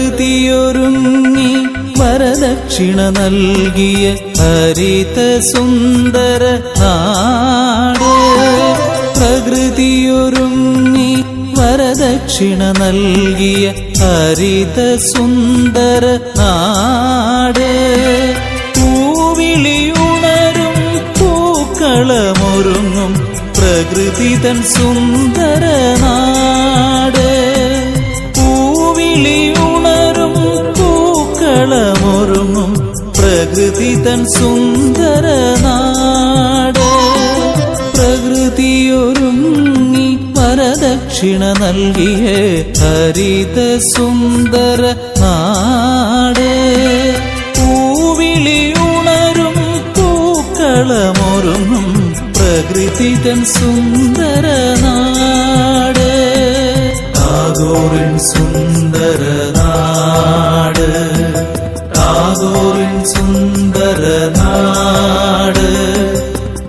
പ്രകൃതിയൊരുങ്ങി വരദക്ഷിണ നൽകിയ ഹരിത സുന്ദര നാട്. പ്രകൃതിയൊരുങ്ങി വരദക്ഷിണ നൽകിയ ഹരിത സുന്ദര നാട്. പൂവിളിയുണരും പൂക്കളമൊരുങ്ങും പ്രകൃതി തൻ സുന്ദര നാട്. പൂവിളിയുണരും പൂക്കളമൊരുങ്ങും പ്രകൃതി തൻ സുന്ദര നാട്. പ്രകൃതിയൊരുങ്ങി വരദക്ഷിണ നൽകിയ ഹരിത സുന്ദര നാട്. പൂവിളിയുണരും പൂക്കളമൊരുങ്ങും പ്രകൃതി തൻ സുന്ദര നാട്. ടാഗോറിൻ സുന്ദര നാട്, ടാഗോറിൻ സുന്ദര നാട്,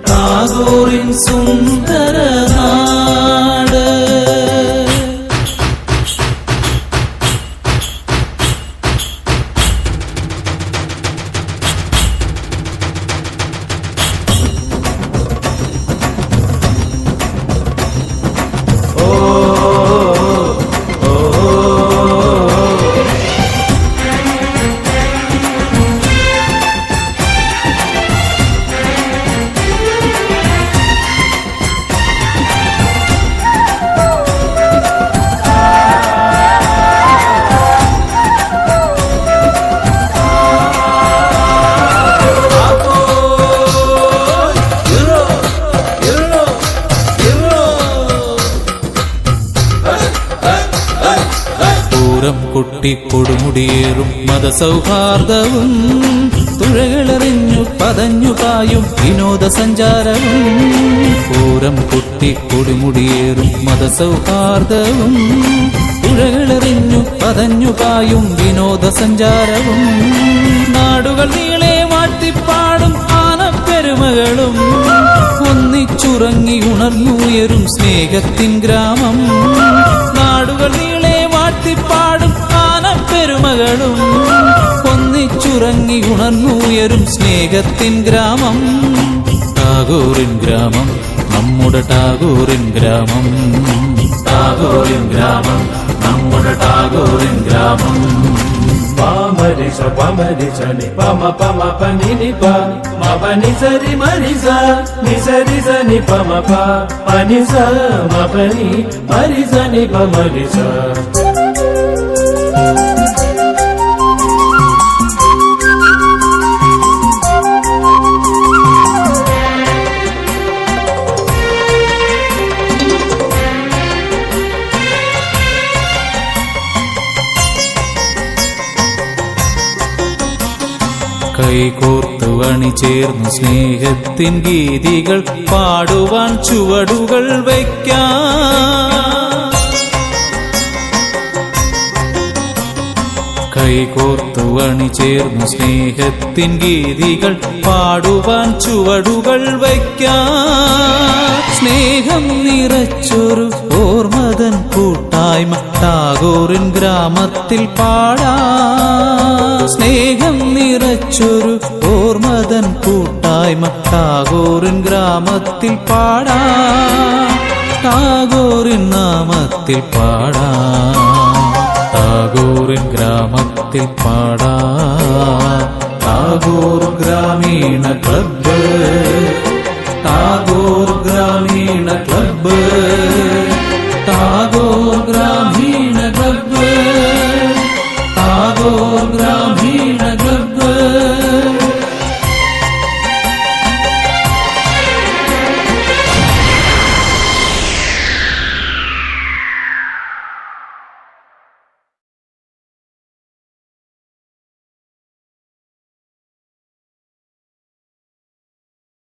ടാഗോറിൻ സുന്ദര നാട്. കൊട്ടിക്കൊടുമുടിയേറും മതസൗഹാർദ്ദവും തുഴകളെറിഞ്ഞു പതഞ്ഞു പായും വിനോദസഞ്ചാരവും. പൂരം കൊട്ടിക്കൊടുമുടിയേറും മതസൗഹാർദ്ദവും തുഴകളെറിഞ്ഞു പതഞ്ഞു പായും വിനോദസഞ്ചാരവും. നാടുകൾ നീളെ വാഴ്ത്തിപ്പാടും ആനപ്പെരുമകളും ഒന്നിച്ചുറങ്ങി ഉണർന്നുയരും സ്നേഹത്തിൻ ഗ്രാമം. നാടുകൾ നീളെ വാഴ്ത്തിപ്പാടും ആനപ്പെരുമകളും ഒന്നിച്ചുറങ്ങി ഉണർന്നുയരും സ്നേഹത്തിൻ ഗ്രാമം. ടാഗോറിൻ ഗ്രാമം, നമ്മുടെ ടാഗോറിൻ ഗ്രാമം. ടാഗോറിൻ ഗ്രാമം, നമ്മുടെ ടാഗോറിൻ ഗ്രാമം. പാമരിസ പമരിസ നി പമ പമ പനി നി പ മപനി സരി മരിസ നിസരിസ നി പമ പ പനിസ മപനി മരിസ നി പമരിസ. കൈകോർത്തു അണിചേർന്നു സ്നേഹത്തിൻ ഗീതികൾ പാടുവാൻ ചുവടുകൾ വയ്ക്കാം. കൈകോർത്തു അണിചേർന്നു സ്നേഹത്തിൻ ഗീതികൾ പാടുവാൻ ചുവടുകൾ വയ്ക്കാം. സ്നേഹം നിറച്ചൊരു ഓർമ്മതൻ കൂട്ടായ്മ ടാഗോറിൻ ഗ്രാമത്തിൽ പാടാം. സ്നേഹം നിറച്ചൊരു ഓർമ്മതൻ കൂട്ടായ്മ ടാഗോറിൻ ഗ്രാമത്തിൽ പാടാം. ടാഗോറിൻ നാമത്തിൽ പാടാം. ടാഗോറിൻ ഗ്രാമത്തിൽ പാടാം. ടാഗോർ ഗ്രാമീണ ക്ലബ്ബ്, ടാഗോർ ഗ്രാമീണ ക്ലബ്ബ്.